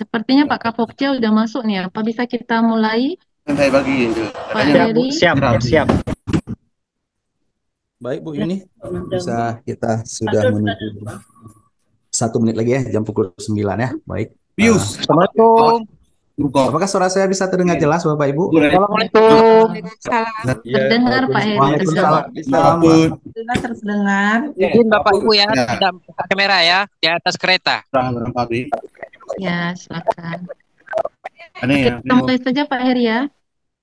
Sepertinya Pak Kapokja udah masuk nih. Apa bisa kita mulai, Kan saya bagiin tuh. Pak Katanya Siap, Bu. Heri? Siap, siap. Baik Bu Yuni, bisa kita sudah menuju 1 menit lagi ya, jam pukul 9 ya. Baik. Pius. Awas, Assalamualaikum. Rukok. Apakah suara saya bisa terdengar jelas Bapak Ibu? Assalamualaikum. Salam. Ya, Terdengar Pak Heri, terdengar. Waalaikumsalam. Sudah terdengar. izin Bapak Ibu ya, Ya. tidak buka kamera ya, di atas kereta. Barang pabrik. Ya, silakan. Ini ya. Kita mulai saja Pak Heri ya.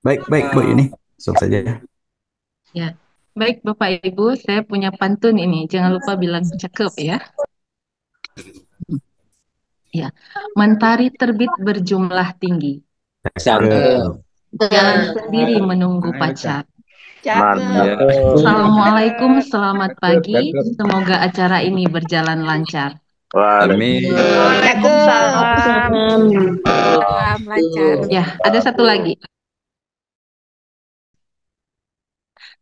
Baik, baik Bu Yuni. Langsung saja ya. Ya. Baik Bapak Ibu, saya punya pantun ini. Jangan lupa bilang cakep ya. Ya. Mentari terbit berjumlah tinggi. Cakep. Jalan sendiri menunggu pacar. Cakep. Assalamualaikum, selamat pagi. Semoga acara ini berjalan lancar. Amin. Waalaikumsalam. Salam lancar. Ya, ada satu lagi.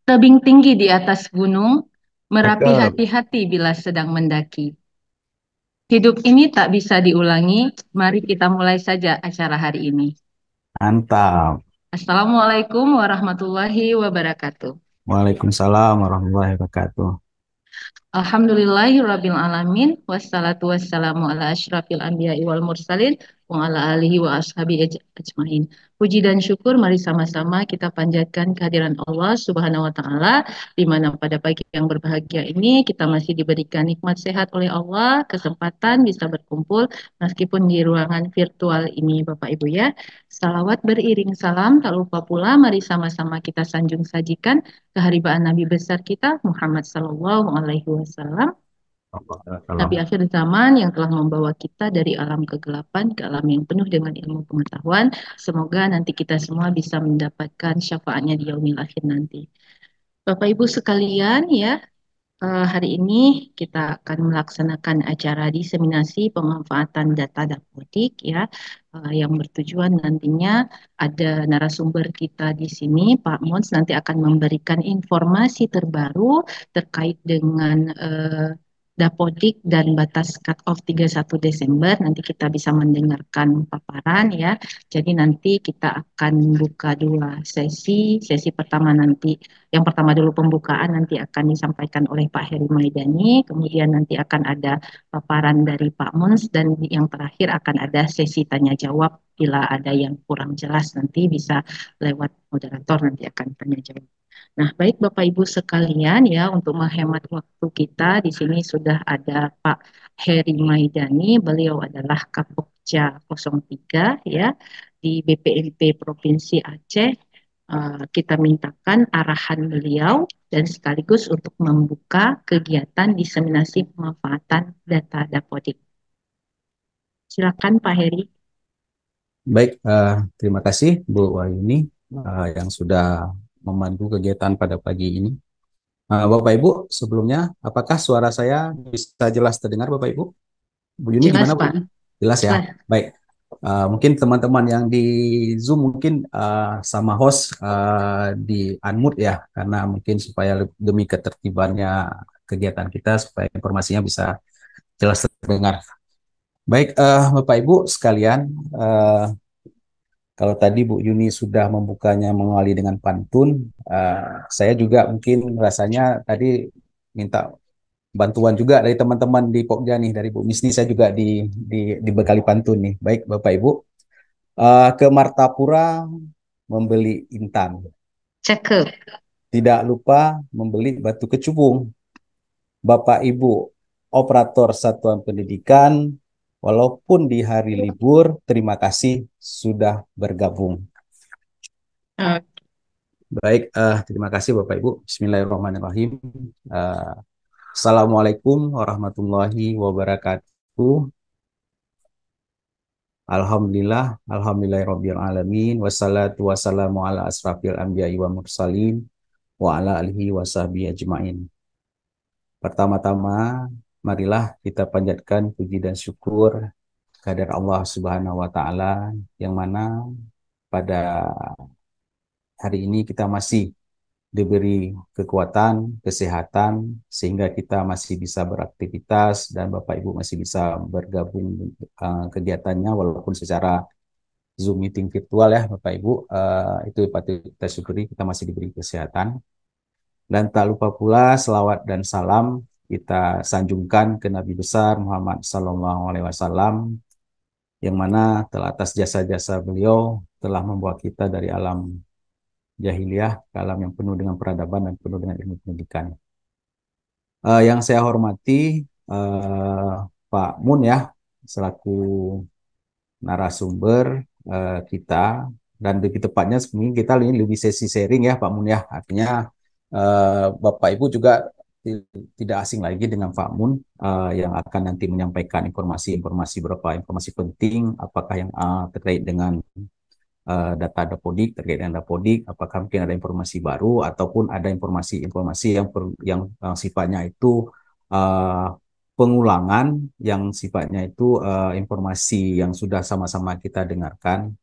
Tebing tinggi di atas gunung, Merapi Cakep. hati-hati bila sedang mendaki. Hidup ini tak bisa diulangi, mari kita mulai saja acara hari ini. Mantap. Assalamualaikum warahmatullahi wabarakatuh. Waalaikumsalam warahmatullahi wabarakatuh. Alhamdulillahirabbil alamin wassalatu wassalamu ala asyrafil anbiya'i wal mursalin wa ala alihi wa ashabi ajmain. Puji dan syukur mari sama-sama kita panjatkan kehadiran Allah Subhanahu wa taala di mana pada pagi yang berbahagia ini kita masih diberikan nikmat sehat oleh Allah, kesempatan bisa berkumpul meskipun di ruangan virtual ini Bapak Ibu ya. Salawat beriring salam tak lupa pula mari sama-sama kita sanjung sajikan keharibaan Nabi besar kita Muhammad Sallallahu Alaihi Wasallam, Nabi akhir zaman yang telah membawa kita dari alam kegelapan ke alam yang penuh dengan ilmu pengetahuan. Semoga nanti kita semua bisa mendapatkan syafaatnya di yaumil akhir nanti. Bapak Ibu sekalian ya, hari ini kita akan melaksanakan acara diseminasi pemanfaatan data Dapodik ya, yang bertujuan nantinya ada narasumber kita di sini, Pak Mons nanti akan memberikan informasi terbaru terkait dengan Dapodik dan batas cut-off 31 Desember. Nanti kita bisa mendengarkan paparan ya. Jadi nanti kita akan buka dua sesi. Sesi pertama nanti, yang pertama dulu pembukaan nanti akan disampaikan oleh Pak Heri Maidani. Kemudian nanti akan ada paparan dari Pak Mons dan yang terakhir akan ada sesi tanya jawab. Bila ada yang kurang jelas nanti bisa lewat moderator nanti akan tanya jawab. Nah, baik Bapak Ibu sekalian ya, untuk menghemat waktu kita di sini sudah ada Pak Heri Maidani, beliau adalah Kapokja 03 ya di BPNP Provinsi Aceh. Kita mintakan arahan beliau dan sekaligus untuk membuka kegiatan diseminasi pemanfaatan data Dapodik. Silakan Pak Heri. Baik, terima kasih Bu Wayuni yang sudah memandu kegiatan pada pagi ini. Bapak Ibu, sebelumnya apakah suara saya bisa jelas terdengar Bapak Ibu? Bu Yuni Jelas gimana Bu? Pak. Jelas ya? Jelas. Baik. Mungkin teman-teman yang di Zoom mungkin sama host di unmute ya, karena mungkin supaya demi ketertibannya kegiatan kita supaya informasinya bisa jelas terdengar. Baik, Bapak Ibu sekalian, kalau tadi Bu Yuni sudah membukanya mengawali dengan pantun, saya juga mungkin rasanya tadi minta bantuan juga dari teman-teman di Pokja nih, dari Bu Misni saya juga dibekali pantun nih. Baik Bapak Ibu, ke Martapura membeli intan, Cakep. tidak lupa membeli batu kecubung. Bapak Ibu operator satuan pendidikan, walaupun di hari libur, terima kasih sudah bergabung. Baik, terima kasih Bapak Ibu. Bismillahirrahmanirrahim. Assalamualaikum warahmatullahi wabarakatuh. Alhamdulillah, alhamdulillahirabbil alamin, wassalatu wassalamu ala asrafil anbiya'i wa mursalin wa ala alihi wasahbihi ajmain. Pertama-tama, marilah kita panjatkan puji dan syukur kehadirat Allah Subhanahu wa taala yang mana pada hari ini kita masih diberi kekuatan, kesehatan, sehingga kita masih bisa beraktivitas dan Bapak Ibu masih bisa bergabung kegiatannya walaupun secara Zoom meeting virtual ya Bapak Ibu. Itu patut kita syukuri, kita masih diberi kesehatan. Dan tak lupa pula selawat dan salam kita sanjungkan ke Nabi besar Muhammad Sallallahu Alaihi Wasallam, yang mana telah atas jasa-jasa beliau telah membawa kita dari alam jahiliyah ke alam yang penuh dengan peradaban dan penuh dengan ilmu pendidikan. Yang saya hormati Pak Mun ya, selaku narasumber kita, dan lebih tepatnya sebenarnya kita ini lebih sesi sharing ya Pak Mun ya, artinya Bapak Ibu juga tidak asing lagi dengan Pak Mun yang akan nanti menyampaikan informasi-informasi beberapa informasi penting, apakah yang terkait dengan data Dapodik, terkait dengan Dapodik, apakah mungkin ada informasi baru ataupun ada informasi-informasi yang sifatnya itu pengulangan, yang sifatnya itu informasi yang sudah sama-sama kita dengarkan,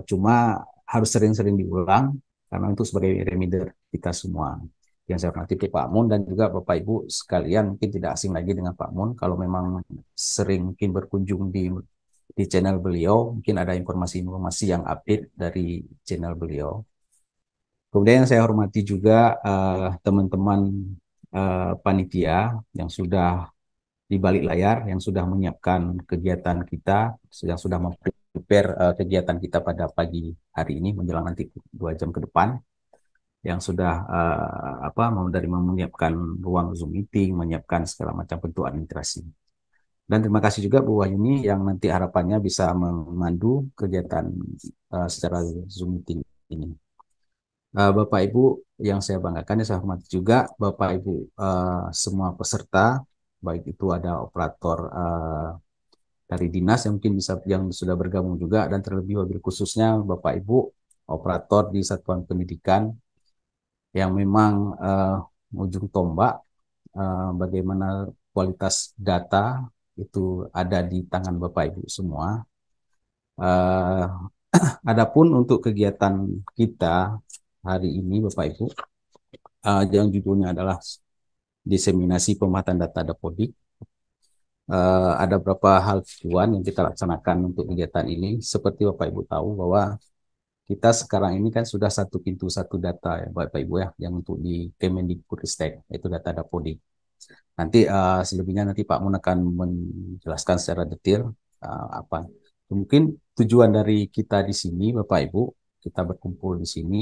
cuma harus sering-sering diulang karena itu sebagai reminder kita semua. Yang saya hormati Pak Mun dan juga Bapak Ibu sekalian, mungkin tidak asing lagi dengan Pak Mun. Kalau memang sering mungkin berkunjung di channel beliau, mungkin ada informasi-informasi yang update dari channel beliau. Kemudian yang saya hormati juga teman-teman panitia yang sudah di balik layar, yang sudah menyiapkan kegiatan kita, yang sudah prepare kegiatan kita pada pagi hari ini menjelang nanti 2 jam ke depan, yang sudah menyiapkan ruang Zoom meeting, menyiapkan segala macam bentuk administrasi. Dan terima kasih juga Bu Wahyuni yang nanti harapannya bisa memandu kegiatan secara Zoom meeting ini. Bapak Ibu yang saya banggakan, yang saya hormati juga Bapak Ibu semua peserta, baik itu ada operator dari dinas yang mungkin bisa yang sudah bergabung juga, dan terlebih wabil khususnya Bapak Ibu operator di satuan pendidikan yang memang ujung tombak bagaimana kualitas data itu ada di tangan Bapak Ibu semua. Adapun untuk kegiatan kita hari ini Bapak Ibu, yang judulnya adalah diseminasi pemanfaatan data Dapodik. Ada beberapa hal tujuan yang kita laksanakan untuk kegiatan ini. Seperti Bapak Ibu tahu bahwa kita sekarang ini kan sudah satu pintu satu data ya Bapak Ibu ya, yang untuk di Kemendikbudristek, itu data Dapodik. Nanti selebihnya nanti Pak Mun akan menjelaskan secara detail apa. Mungkin tujuan dari kita di sini Bapak Ibu, kita berkumpul di sini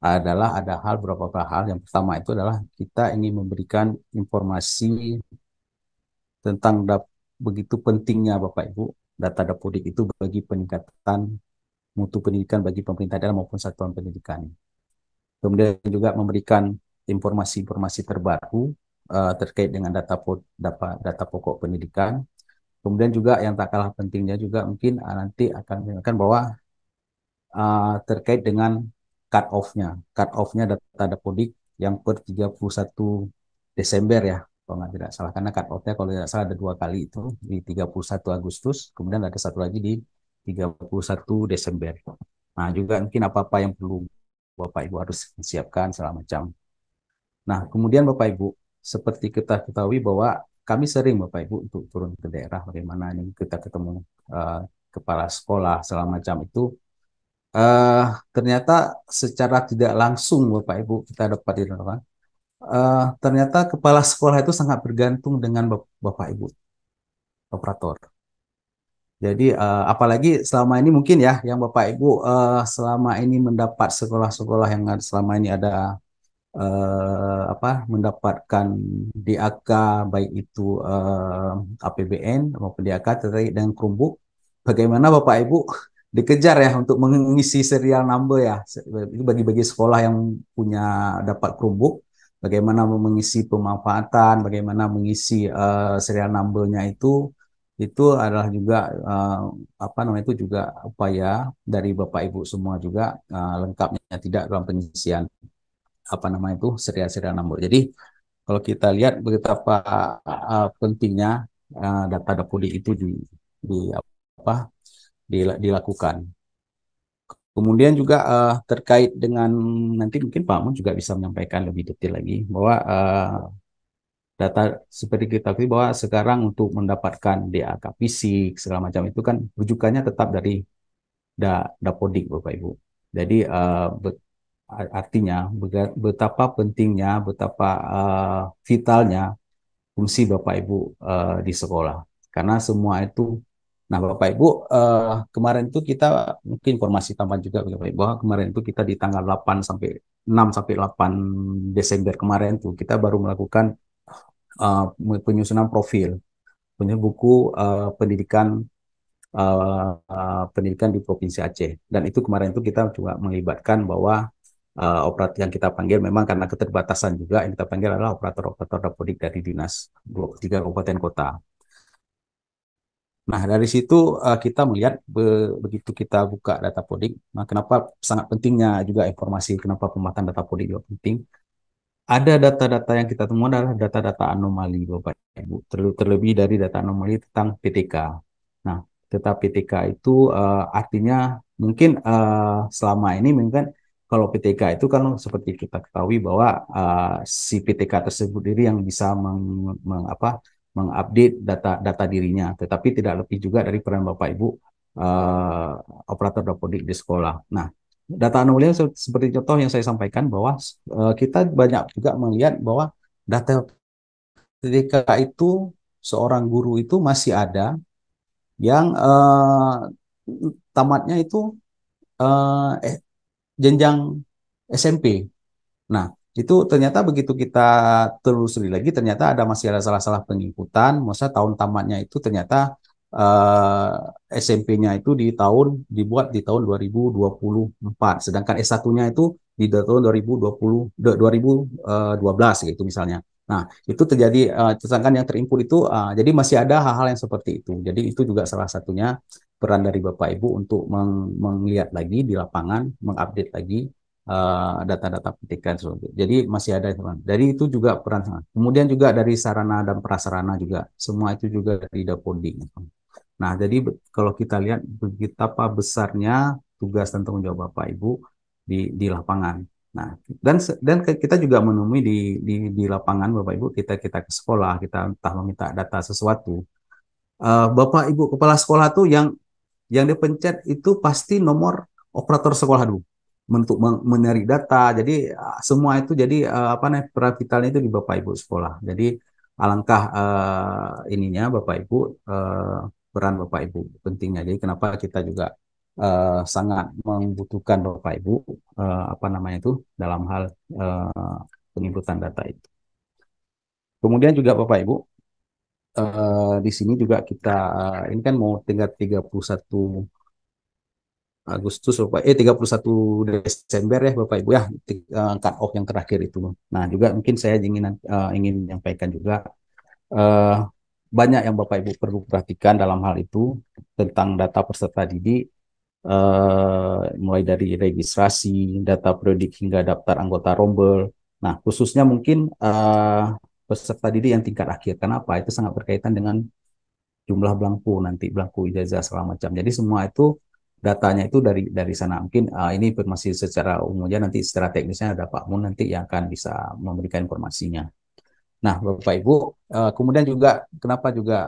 adalah ada beberapa hal. Yang pertama itu adalah kita ingin memberikan informasi tentang begitu pentingnya Bapak Ibu data Dapodik itu bagi peningkatan mutu pendidikan bagi pemerintah daerah maupun satuan pendidikan. Kemudian juga memberikan informasi-informasi terbaru terkait dengan data pokok pendidikan. Kemudian juga yang tak kalah pentingnya juga mungkin nanti akan mengingatkan bahwa terkait dengan cut off-nya data Dapodik yang per 31 Desember ya, kalau tidak salah, karena cut off-nya kalau tidak salah ada 2 kali itu, di 31 Agustus, kemudian ada satu lagi di 31 Desember. Nah, juga mungkin apa-apa yang perlu Bapak Ibu harus siapkan segala macam. Nah, kemudian Bapak Ibu, seperti kita ketahui bahwa kami sering Bapak Ibu untuk turun ke daerah, bagaimana ini kita ketemu kepala sekolah segala macam itu, ternyata secara tidak langsung Bapak Ibu kita dapat di ternyata kepala sekolah itu sangat bergantung dengan Bapak Ibu operator. Jadi apalagi selama ini mungkin ya yang Bapak Ibu selama ini mendapat sekolah-sekolah yang selama ini ada mendapatkan DAK, baik itu APBN maupun DAK terkait dengan Chromebook, bagaimana Bapak Ibu dikejar ya untuk mengisi serial number ya, itu bagi sekolah yang punya dapat Chromebook, bagaimana mengisi pemanfaatan, bagaimana mengisi serial number-nya itu adalah juga itu juga upaya dari Bapak Ibu semua juga, lengkapnya tidak dalam pengisian serial number. Jadi kalau kita lihat betapa pentingnya data Dapodik itu dilakukan. Kemudian juga terkait dengan nanti mungkin Pak Mun juga bisa menyampaikan lebih detail lagi bahwa data seperti kita ketahui bahwa sekarang untuk mendapatkan DAK fisik segala macam itu kan rujukannya tetap dari Dapodik Bapak Ibu. Jadi artinya betapa pentingnya, betapa vitalnya fungsi Bapak Ibu di sekolah. Karena semua itu, nah Bapak Ibu kemarin itu kita mungkin informasi tambahan juga Bapak Ibu, bahwa kemarin itu kita di tanggal 8 sampai 6 sampai 8 Desember kemarin tuh kita baru melakukan uh, penyusunan profil, punya buku pendidikan di Provinsi Aceh. Dan itu kemarin itu kita juga melibatkan bahwa operator yang kita panggil memang karena keterbatasan juga yang kita panggil adalah operator-operator Dapodik dari dinas 23 kabupaten kota. Nah, dari situ kita melihat begitu kita buka data Podik, nah kenapa sangat pentingnya juga informasi kenapa pembuatan data Podik juga penting. Ada data-data yang kita temukan adalah data-data anomali Bapak Ibu, terlebih dari data anomali tentang PTK. Nah, data PTK itu artinya mungkin selama ini mungkin kalau PTK itu kan seperti kita ketahui bahwa si PTK tersebut diri yang bisa mengupdate data dirinya, tetapi tidak lebih juga dari peran Bapak Ibu uh, operator Dapodik di sekolah. Nah, data anomali seperti contoh yang saya sampaikan bahwa kita banyak juga melihat bahwa data ketika itu seorang guru itu masih ada yang tamatnya itu jenjang SMP. Nah, itu ternyata begitu kita telusuri lagi, ternyata masih ada salah-salah penginputan. Masa tahun tamatnya itu ternyata SMP-nya itu dibuat di tahun 2024, sedangkan S1-nya itu di tahun 2012 gitu misalnya. Nah, itu terjadi sedangkan yang terinput itu jadi masih ada hal-hal yang seperti itu. Jadi itu juga salah satunya peran dari Bapak Ibu untuk melihat lagi di lapangan, mengupdate lagi data-data petikan tersebut. Jadi masih ada teman. Jadi itu juga peran. Kemudian juga dari sarana dan prasarana juga semua itu juga dari Dapodik. Nah, jadi kalau kita lihat betapa besarnya tugas dan tanggung jawab Bapak Ibu di lapangan. Nah, dan kita juga menemui di lapangan Bapak Ibu, kita ke sekolah, kita entah meminta data sesuatu. Bapak Ibu kepala sekolah tuh yang dipencet itu pasti nomor operator sekolah dulu untuk menarik data. Jadi semua itu jadi apa nih peran vitalnya itu di Bapak Ibu sekolah. Jadi alangkah ininya Bapak Ibu peran Bapak Ibu pentingnya. Jadi kenapa kita juga sangat membutuhkan Bapak Ibu apa namanya itu dalam hal penginputan data itu. Kemudian juga Bapak Ibu di sini juga kita ini kan mau tinggal 31 Agustus Bapak 31 Desember ya Bapak Ibu ya cut off yang terakhir itu. Nah, juga mungkin saya ingin menyampaikan juga uh, banyak yang Bapak Ibu perlu perhatikan dalam hal itu tentang data peserta didik mulai dari registrasi, data periodik hingga daftar anggota rombel. Nah, khususnya mungkin peserta didik yang tingkat akhir. Kenapa? Itu sangat berkaitan dengan jumlah belangku nanti belangku ijazah segala macam. Jadi semua itu datanya itu dari sana. Mungkin ini informasi secara umumnya nanti secara teknisnya ada Pak Mun nanti yang akan bisa memberikan informasinya. Nah, Bapak Ibu, kemudian juga kenapa juga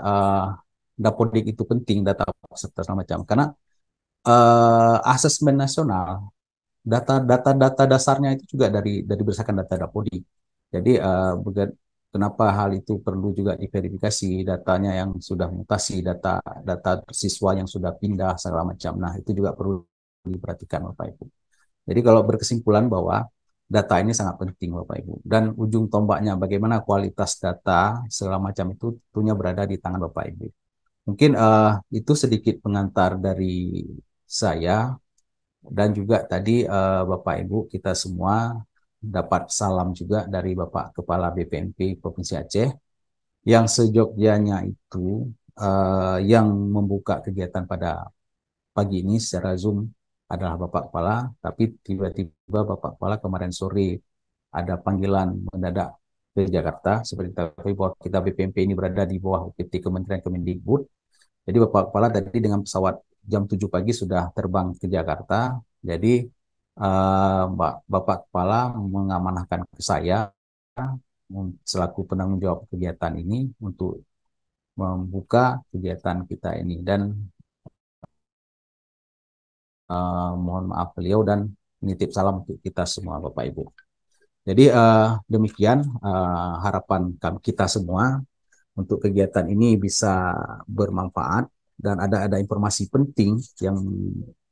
Dapodik itu penting data peserta segala macam? Karena asesmen nasional data dasarnya itu juga dari berdasarkan data Dapodik. Jadi kenapa hal itu perlu juga diverifikasi datanya yang sudah mutasi, data siswa yang sudah pindah segala macam. Nah, itu juga perlu diperhatikan Bapak Ibu. Jadi kalau berkesimpulan bahwa data ini sangat penting Bapak Ibu dan ujung tombaknya bagaimana kualitas data segala macam itu tentunya berada di tangan Bapak Ibu. Mungkin itu sedikit pengantar dari saya dan juga tadi Bapak Ibu kita semua dapat salam juga dari Bapak Kepala BPMP Provinsi Aceh yang sejogjanya itu yang membuka kegiatan pada pagi ini secara Zoom adalah Bapak Kepala, tapi tiba-tiba Bapak Kepala kemarin sore ada panggilan mendadak ke Jakarta, seperti kita tahu bahwa kita BPMP ini berada di bawah UPT Kementerian Kemendikbud. Jadi Bapak Kepala tadi dengan pesawat jam 7 pagi sudah terbang ke Jakarta Jadi Bapak Kepala mengamanahkan ke saya selaku penanggung jawab kegiatan ini untuk membuka kegiatan kita ini dan mohon maaf beliau dan menitip salam untuk kita semua Bapak Ibu. Jadi demikian harapan kita semua untuk kegiatan ini bisa bermanfaat dan ada informasi penting yang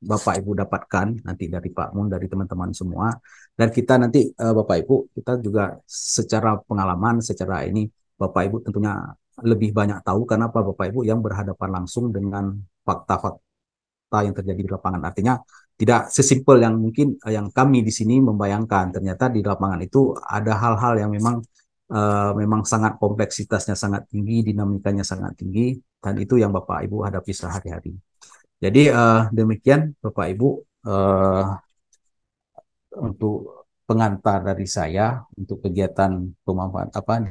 Bapak Ibu dapatkan nanti dari Pak Mun, dari teman-teman semua. Dan kita nanti Bapak Ibu, kita juga secara pengalaman, secara ini Bapak Ibu tentunya lebih banyak tahu karena apa Bapak Ibu yang berhadapan langsung dengan fakta-fakta yang terjadi di lapangan. Artinya tidak sesimpel yang mungkin yang kami di sini membayangkan. Ternyata di lapangan itu ada hal-hal yang memang sangat kompleksitasnya sangat tinggi, dinamikanya sangat tinggi, dan itu yang Bapak Ibu hadapi sehari-hari. Jadi demikian Bapak Ibu untuk pengantar dari saya untuk kegiatan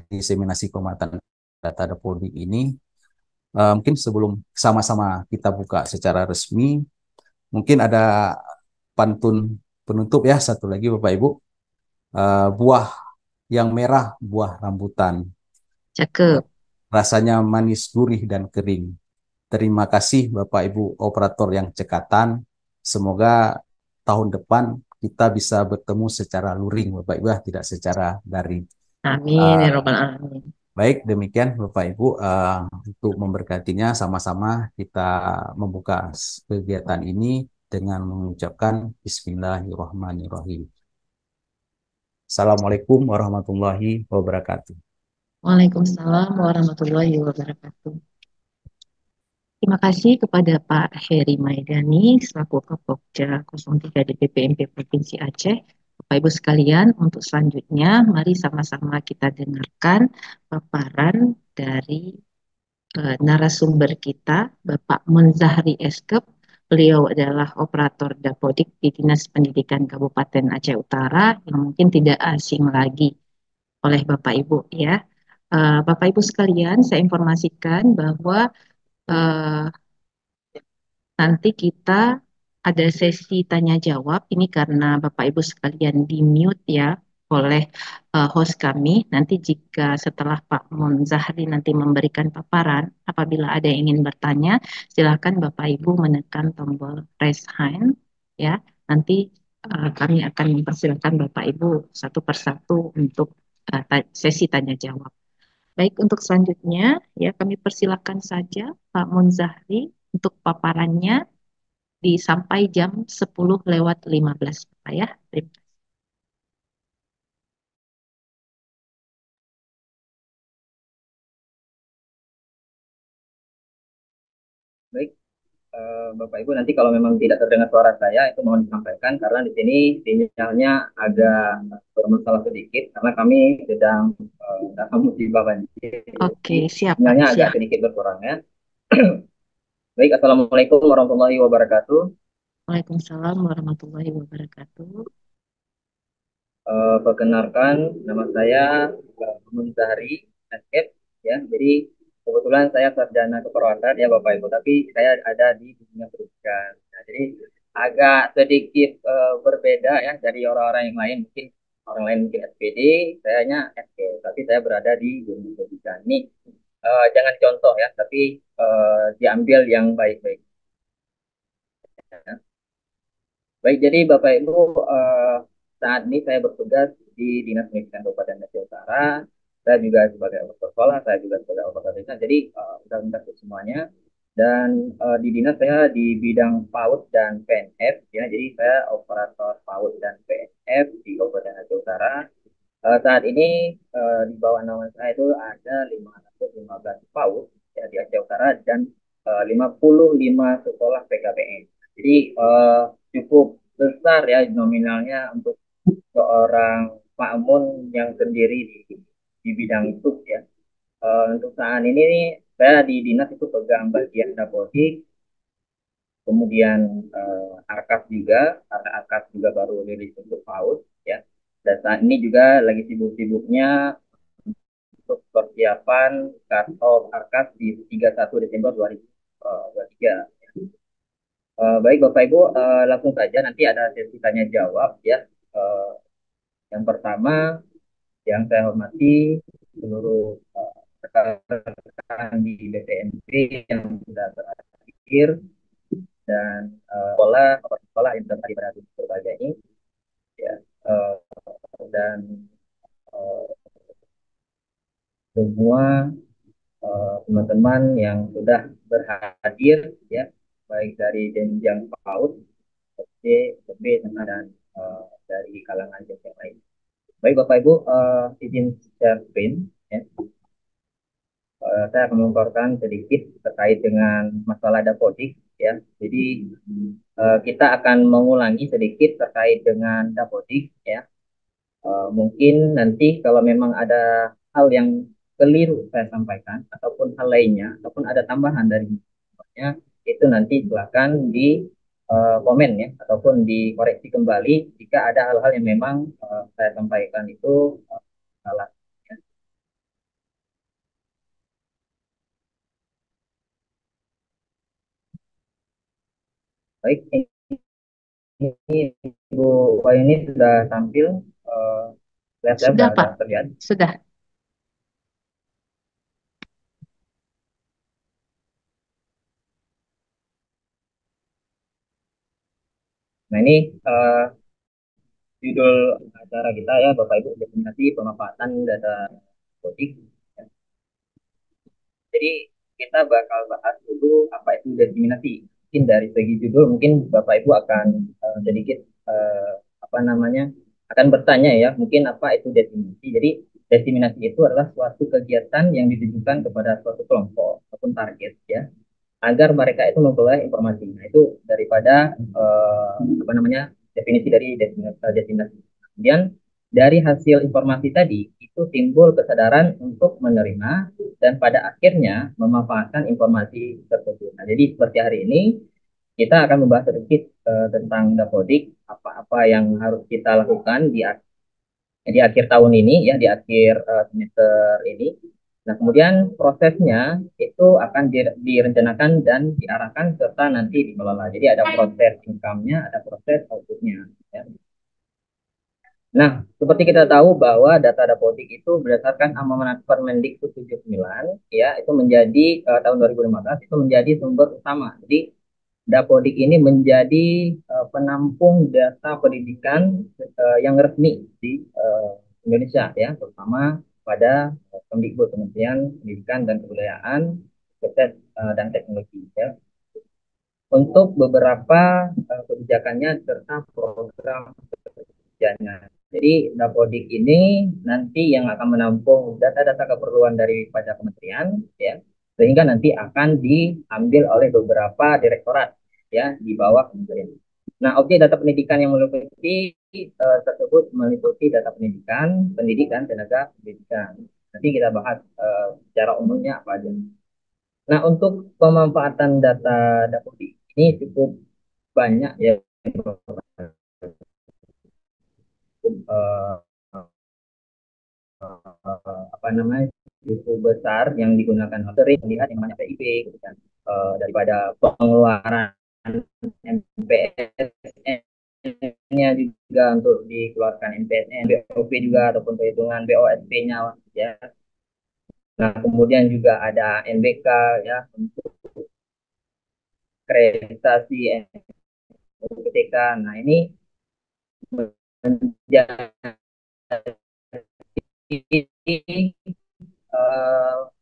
diseminasi pemanfaatan data Dapodik ini. Mungkin sebelum sama-sama kita buka secara resmi, mungkin ada pantun penutup ya satu lagi Bapak Ibu. Buah yang merah, buah rambutan. Cakep. Rasanya manis, gurih, dan kering. Terima kasih Bapak Ibu operator yang cekatan. Semoga tahun depan kita bisa bertemu secara luring Bapak Ibu, tidak secara daring. Amin ya Rabbal Alamin. Baik, demikian Bapak Ibu untuk memberkatinya sama-sama kita membuka kegiatan ini dengan mengucapkan Bismillahirrahmanirrahim. Assalamualaikum warahmatullahi wabarakatuh. Waalaikumsalam warahmatullahi wabarakatuh. Terima kasih kepada Pak Heri Maidani selaku Kapokja 03 DPPMP Provinsi Aceh. Bapak Ibu sekalian, untuk selanjutnya mari sama-sama kita dengarkan paparan dari narasumber kita, Bapak Munzahri Eskep. Beliau adalah operator Dapodik di Dinas Pendidikan Kabupaten Aceh Utara yang mungkin tidak asing lagi oleh Bapak Ibu ya. Bapak Ibu sekalian, saya informasikan bahwa nanti kita ada sesi tanya jawab. Ini karena Bapak Ibu sekalian di mute ya oleh host kami. Nanti jika setelah Pak Munzahri nanti memberikan paparan, apabila ada yang ingin bertanya, silakan Bapak Ibu menekan tombol raise hand ya. Nanti kami akan mempersilakan Bapak Ibu satu persatu untuk sesi tanya jawab. Baik, untuk selanjutnya ya kami persilakan saja Pak Munzahri untuk paparannya sampai jam 10:15 Pak ya. Terima kasih. Baik, Bapak Ibu nanti kalau memang tidak terdengar suara saya itu mohon disampaikan karena di sini sinyalnya agak bermasalah sedikit karena kami sedang dalam musibah banjir. Oke, siap. Sinyalnya Siap. agak sedikit berkurang ya. Baik, Assalamualaikum warahmatullahi wabarakatuh. Waalaikumsalam warahmatullahi wabarakatuh. Perkenalkan, nama saya Munzahri Eskep ya. Jadi kebetulan saya sarjana keperawatan ya Bapak Ibu, tapi saya ada di dunia pendidikan. Nah, jadi agak sedikit berbeda ya dari orang-orang yang lain. Mungkin orang lain mungkin SPD, sayanya SK, tapi saya berada di dunia pendidikan. Ini jangan contoh ya, tapi diambil yang baik-baik. Baik, jadi Bapak Ibu, saat ini saya bertugas di Dinas Pendidikan Kabupaten Aceh Utara. Saya juga sebagai operator sekolah, saya juga sebagai operator desa. Jadi sudah mencakup semuanya. Dan di dinas saya di bidang PAUD dan PNF. Ya, jadi saya operator PAUD dan PNF di Kabupaten Aceh Utara. Saat ini di bawah naungan saya itu ada 515 PAUD ya, di Aceh Utara dan 55 sekolah PKBM. Jadi cukup besar ya nominalnya untuk seorang Pak Mun yang sendiri di bidang itu ya. Untuk saat ini saya di dinas itu pegang bagian dapodik, kemudian Arkas juga, karena Arkas juga baru rilis untuk PAUD ya. Dan saat ini juga lagi sibuk-sibuknya untuk persiapan cut off Arkas di 31 Desember 2023. Baik Bapak Ibu, langsung saja nanti ada sesi tanya jawab ya. Eh, yang pertama yang saya hormati seluruh rekan-rekan di BPNP yang sudah terakhir dan sekolah yang sudah tadi pada berbagai ini ya, eh, dan eh, semua teman-teman yang sudah berhadir ya, baik dari jenjang PAUD, SD, SMP, SMA, dan dari kalangan yang lain. Baik Bapak Ibu, izin share screen ya. Saya akan melaporkan sedikit terkait dengan masalah dapodik ya. Jadi kita akan mengulangi sedikit terkait dengan dapodik ya. Mungkin nanti kalau memang ada hal yang keliru saya sampaikan ataupun hal lainnya ataupun ada tambahan dari semuanya, itu nanti silakan di komen ya ataupun dikoreksi kembali jika ada hal-hal yang memang saya sampaikan itu salah. Ya. Baik, ini Ibu Waini sudah tampil, lihat Sudah, Pak. terlihat. Sudah. Nah ini judul acara kita ya Bapak Ibu, definisi pemanfaatan data dapodik. Jadi kita bakal bahas dulu apa itu diskriminasi. Mungkin dari segi judul mungkin Bapak Ibu akan sedikit apa namanya akan bertanya ya, mungkin apa itu diskriminasi. Jadi diskriminasi itu adalah suatu kegiatan yang ditujukan kepada suatu kelompok ataupun target ya, agar mereka itu memperoleh informasi. Nah itu daripada apa namanya definisi dari diskriminasi. Kemudian dari hasil informasi tadi itu timbul kesadaran untuk menerima dan pada akhirnya memanfaatkan informasi tersebut. Nah, jadi seperti hari ini kita akan membahas sedikit tentang dapodik, apa-apa yang harus kita lakukan di akhir tahun ini ya, di akhir semester ini. Nah, kemudian prosesnya itu akan direncanakan dan diarahkan serta nanti dikelola. Jadi ada proses income-nya, ada proses output-nya. Ya. Nah, seperti kita tahu bahwa data dapodik itu berdasarkan amanat Permendikbud 79 ya, itu menjadi tahun 2015 itu menjadi sumber utama. Jadi dapodik ini menjadi penampung data pendidikan yang resmi di Indonesia ya, terutama pada Kemdikbud, Kementerian Pendidikan dan Kebudayaan, Riset dan Teknologi ya. Untuk beberapa kebijakannya serta program kerjanya. Jadi dapodik ini nanti yang akan menampung data-data keperluan daripada kementerian ya, sehingga nanti akan diambil oleh beberapa direktorat ya di bawah kementerian. Nah, objek data pendidikan yang meliputi tersebut meliputi data pendidikan, pendidik dan tenaga pendidikan. Nanti kita bahas secara umumnya apa aja. Nah, untuk pemanfaatan data dapodik ini cukup banyak ya, apa namanya cukup besar yang digunakan sering melihat yang namanya PIP gitu kan, daripada pengeluaran MPSN-nya juga untuk dikeluarkan MPSN, BOP juga ataupun perhitungan BOSP-nya ya. Nah, kemudian juga ada NBK ya untuk akreditasi NPTK. Nah, ini menjadi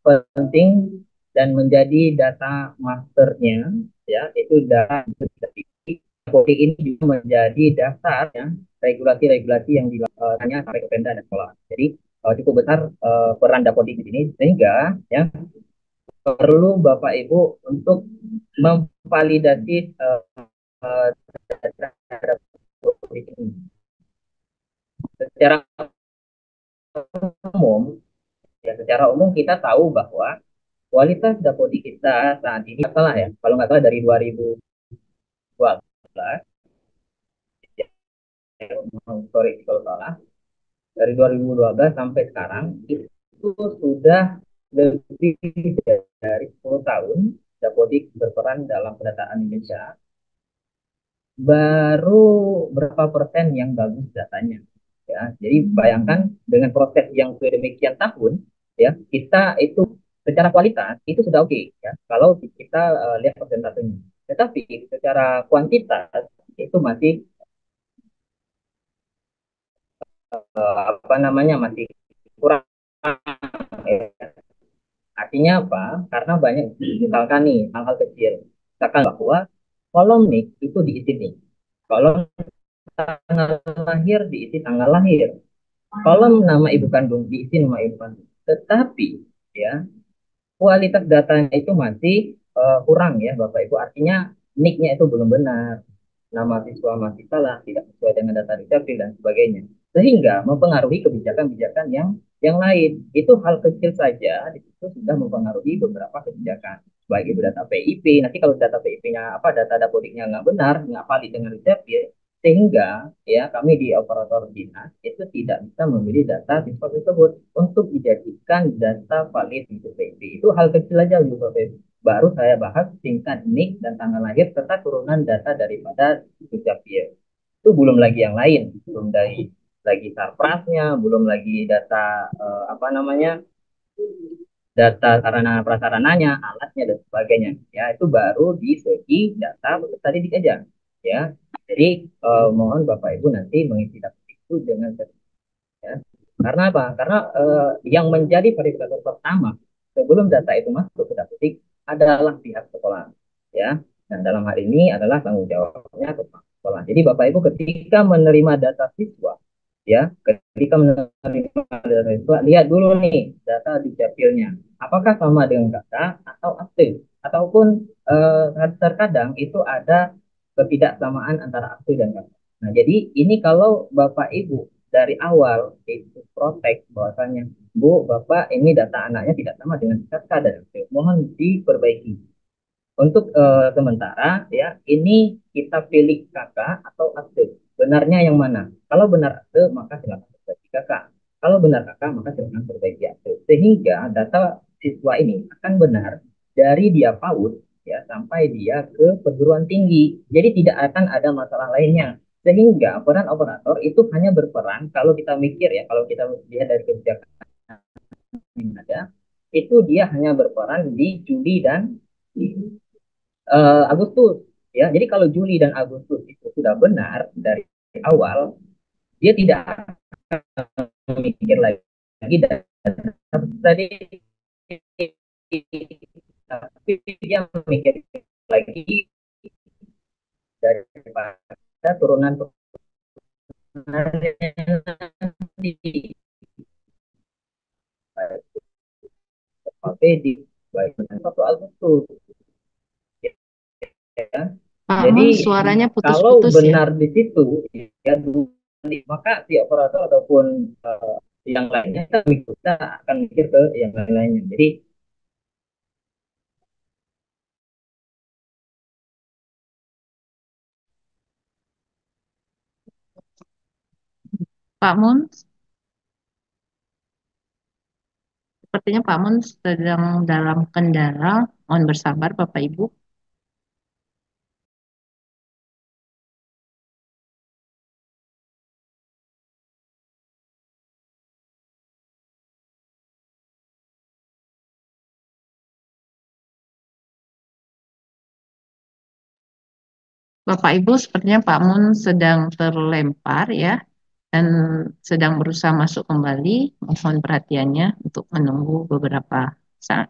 penting dan menjadi data masternya ya, itu data dapodik ini juga menjadi dasar ya regulasi-regulasi yang dilakukannya sampai ke Pemda dan sekolah. Jadi cukup besar peran dapodik di sini, sehingga ya perlu Bapak Ibu untuk memvalidasi data dapodik ini. Secara umum kita tahu bahwa kualitas dapodik kita saat ini salah ya, kalau nggak salah dari 2012 sorry kalau salah, dari 2012 sampai sekarang itu sudah lebih dari 10 tahun dapodik berperan dalam pendataan Indonesia baru berapa persen yang bagus datanya. Ya, jadi bayangkan dengan proses yang sedemikian tahun, ya kita itu secara kualitas itu sudah oke, ya. Kalau kita lihat persentasenya, tetapi secara kuantitas itu masih apa namanya masih kurang. Ya. Artinya apa? Karena banyak misalkan nih hal-hal kecil, misalkan bahwa kolom nik itu diisi nih, kolom tanggal lahir diisi tanggal lahir, kolom nama ibu kandung diisi nama ibu kandung. Tetapi ya kualitas datanya itu masih kurang ya Bapak Ibu. Artinya nicknya itu belum benar, nama siswa masih salah, tidak sesuai dengan data dukcapil dan sebagainya. Sehingga mempengaruhi kebijakan-kebijakan yang lain. Itu hal kecil saja di situ sudah mempengaruhi beberapa kebijakan. Baik itu data PIP, nanti kalau data PIP-nya apa data dapodiknya nggak benar, nggak valid dengan dukcapil, sehingga ya kami di operator dinas itu tidak bisa memilih data siswa tersebut untuk dijadikan data valid di PIP. Itu hal kecil aja gitu Bapak Ibu. Baru saya bahas tingkat NIK dan tanggal lahir serta turunan data daripada dukcapil. Itu belum lagi yang lain, belum dari lagi sarprasnya, belum lagi data apa namanya data sarana prasarananya, alatnya dan sebagainya. Ya, itu baru di segi data tadi aja. Ya, jadi mohon Bapak Ibu nanti mengisi data itu dengan ya. Karena apa? Karena yang menjadi verifikator pertama sebelum data itu masuk ke Dapodik adalah pihak sekolah. Ya, dan dalam hal ini adalah tanggung jawabnya kepala sekolah. Jadi Bapak Ibu ketika menerima data siswa, ya, ketika menerima data siswa, lihat dulu nih data di dapilnya. Apakah sama dengan kata atau aktif? Ataupun terkadang itu ada ketidaksamaan antara aktif dan kata. Nah, jadi ini kalau Bapak Ibu dari awal itu protek bahwasanya Bu, Bapak ini data anaknya tidak sama dengan kakak dan aktif. Mohon diperbaiki. Untuk sementara ya ini kita pilih kakak atau aktif. Benarnya yang mana? Kalau benar aktif maka silakan perbaiki kakak. Kalau benar kakak maka silakan perbaiki aktif. Sehingga data siswa ini akan benar dari dia PAUD ya sampai dia ke perguruan tinggi. Jadi tidak akan ada masalah lainnya. Sehingga peran operator itu hanya berperan kalau kita mikir ya, kalau kita lihat dari kebijakan yang ada, itu dia hanya berperan di Juli dan Agustus ya. Jadi kalau Juli dan Agustus itu sudah benar dari awal, dia tidak memikir lagi dan tadi tapi dia memikir lagi daripada turunan nanti di baik dengan 1 Agustus ya. Pak Jadi Mun, suaranya kalau putus-putus ya. benar di situ ya maka si operator ataupun yang lainnya kita akan mikir ke yang lain-lainnya. Jadi Pak Mun, sepertinya Pak Mun sedang dalam kendala. Mohon bersabar Bapak Ibu. Bapak Ibu, sepertinya Pak Mun sedang terlempar ya dan sedang berusaha masuk kembali. Mohon perhatiannya untuk menunggu beberapa saat.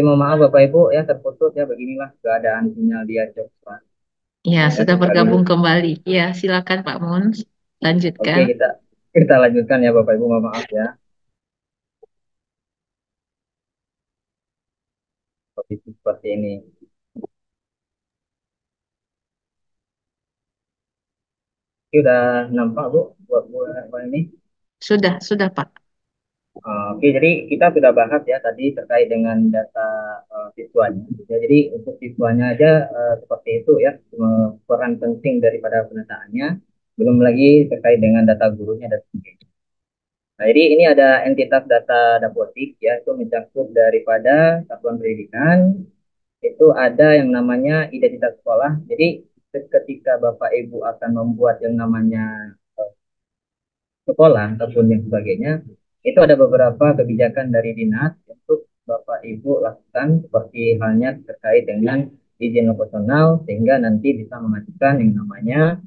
mohon maaf Bapak Ibu ya terputus ya, beginilah keadaan sinyal dia Jogja. Ya, Ya, sudah bergabung kembali. Ya, silakan Pak Mun, lanjutkan. Oke, kita lanjutkan ya Bapak Ibu, mohon maaf ya. Posisi seperti ini. Oke, udah nampak Bu buat ini? Sudah Pak. Oke, jadi kita sudah bahas ya tadi terkait dengan data siswanya. Ya, jadi untuk siswanya aja seperti itu ya, peran penting daripada penataannya. Belum lagi terkait dengan data gurunya dan sebagainya. Nah, jadi ini ada entitas data dapodik ya, itu mencakup daripada satuan pendidikan, itu ada yang namanya identitas sekolah. Jadi ketika Bapak Ibu akan membuat yang namanya sekolah ataupun yang sebagainya, itu ada beberapa kebijakan dari dinas untuk Bapak Ibu lakukan seperti halnya terkait dengan izin operasional sehingga nanti bisa mengajukan yang namanya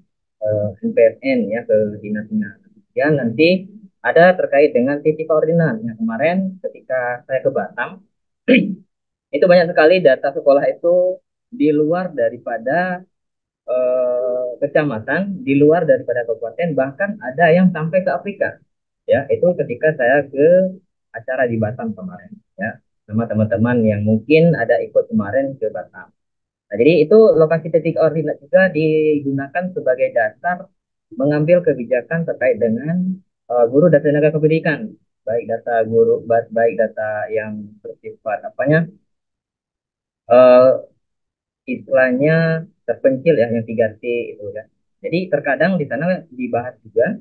NPSN ya ke dinasnya. Kemudian nanti ada terkait dengan titik koordinat yang kemarin ketika saya ke Batam itu banyak sekali data sekolah itu di luar daripada kecamatan, di luar daripada kabupaten, bahkan ada yang sampai ke Afrika. Ya, itu ketika saya ke acara di Batam kemarin, ya, sama teman-teman yang mungkin ada ikut kemarin ke Batam. Nah, jadi itu lokasi titik koordinat juga digunakan sebagai dasar mengambil kebijakan terkait dengan guru dan tenaga kependidikan, baik data guru, baik data yang bersifat apanya, uh, istilahnya terpencil ya, yang 3T itu ya. Jadi terkadang di sana dibahas juga,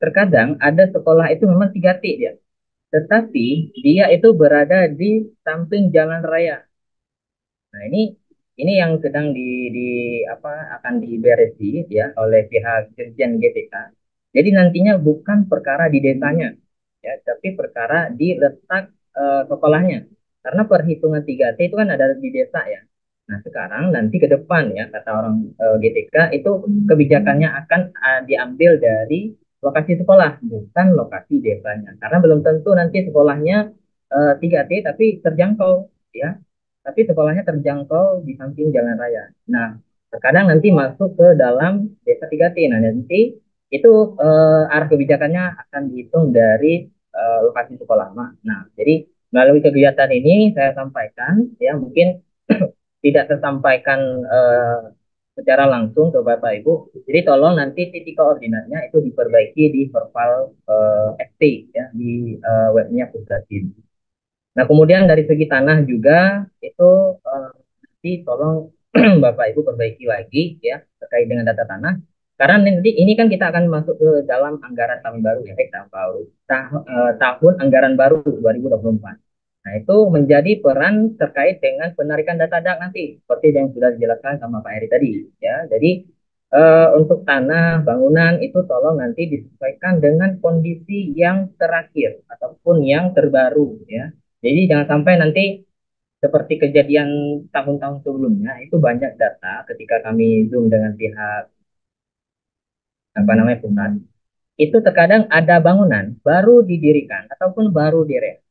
terkadang ada sekolah itu memang 3T dia, tetapi dia itu berada di samping jalan raya. Nah, ini yang sedang di apa akan diberesi ya oleh pihak Dirjen GTK. Jadi nantinya bukan perkara di desanya ya, tapi perkara di letak sekolahnya. Karena perhitungan 3T itu kan ada di desa ya. Nah, sekarang nanti ke depan ya kata orang GTK itu kebijakannya akan diambil dari lokasi sekolah, bukan lokasi desanya. Karena belum tentu nanti sekolahnya 3T tapi terjangkau ya, tapi sekolahnya terjangkau di samping jalan raya. Nah, terkadang nanti masuk ke dalam desa 3T. Nah, nanti itu arah kebijakannya akan dihitung dari lokasi sekolah. Nah, jadi melalui kegiatan ini saya sampaikan, ya mungkin tidak tersampaikan secara langsung ke Bapak Ibu. Jadi tolong nanti titik koordinatnya itu diperbaiki di Perpal FT ya di webnya Pusdatin. Nah, kemudian dari segi tanah juga itu nanti tolong Bapak Ibu perbaiki lagi ya terkait dengan data tanah. Karena nanti ini kan kita akan masuk ke dalam anggaran tahun baru ya, tahun anggaran baru 2024. Nah, itu menjadi peran terkait dengan penarikan data dak nanti seperti yang sudah dijelaskan sama Pak Eri tadi ya. Jadi untuk tanah bangunan itu tolong nanti disesuaikan dengan kondisi yang terakhir ataupun yang terbaru ya. Jadi jangan sampai nanti seperti kejadian tahun-tahun sebelumnya itu banyak data ketika kami zoom dengan pihak apa namanya pusat itu terkadang ada bangunan baru didirikan ataupun baru direk,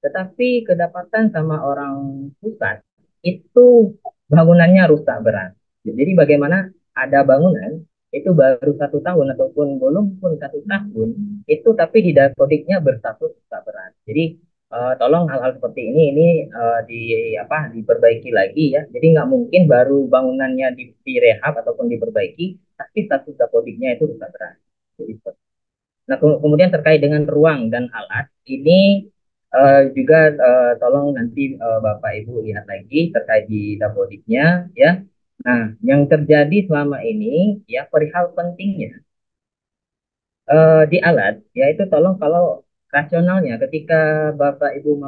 tetapi kedapatan sama orang pusat itu bangunannya rusak berat. Jadi bagaimana ada bangunan itu baru 1 tahun ataupun belum pun 1 tahun itu tapi di kodiknya berstatus rusak berat. Jadi tolong hal-hal seperti ini di apa diperbaiki lagi ya. Jadi nggak mungkin baru bangunannya direhab ataupun diperbaiki tapi status kodiknya itu rusak berat. Jadi, nah, kemudian terkait dengan ruang dan alat ini juga tolong nanti Bapak Ibu lihat lagi terkait di dapodiknya ya. Nah, yang terjadi selama ini ya perihal pentingnya di alat yaitu tolong kalau rasionalnya ketika Bapak Ibu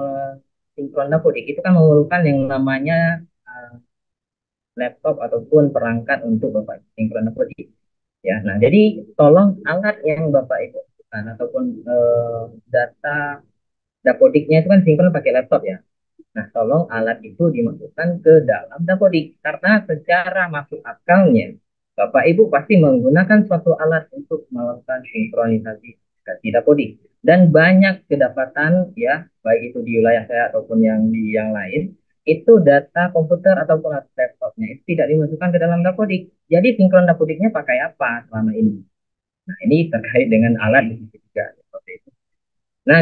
sinkron dapodik itu kan memerlukan yang namanya uh, laptop ataupun perangkat untuk Bapak sinkron dapodik ya. Nah, jadi tolong alat yang Bapak Ibu ataupun data dapodiknya itu kan sinkron pakai laptop ya. Nah, tolong alat itu dimasukkan ke dalam dapodik karena secara masuk akalnya Bapak Ibu pasti menggunakan suatu alat untuk melakukan sinkronisasi di dapodik dan banyak kedapatan ya baik itu di wilayah saya ataupun yang di yang lain itu data komputer ataupun laptopnya itu tidak dimasukkan ke dalam dapodik. Jadi sinkron dapodiknya pakai apa selama ini? Nah, ini terkait dengan alat juga seperti itu. Nah,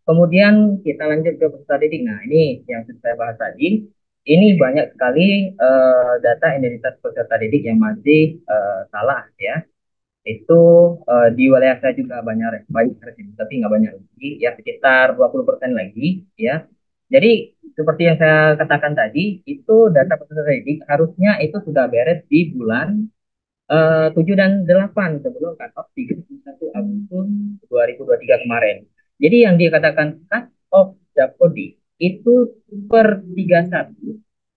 kemudian kita lanjut ke peserta didik. Nah, ini yang saya bahas tadi. Ini banyak sekali data identitas peserta didik yang masih salah ya. Itu di wilayah saya juga banyak tapi nggak banyak lagi ya, sekitar 20% lagi ya. Jadi seperti yang saya katakan tadi, itu data peserta didik harusnya itu sudah beres di bulan 7 dan 8 sebelum cut off 31 Agustus 2023 kemarin. Jadi yang dikatakan cut off Dapodik itu per 31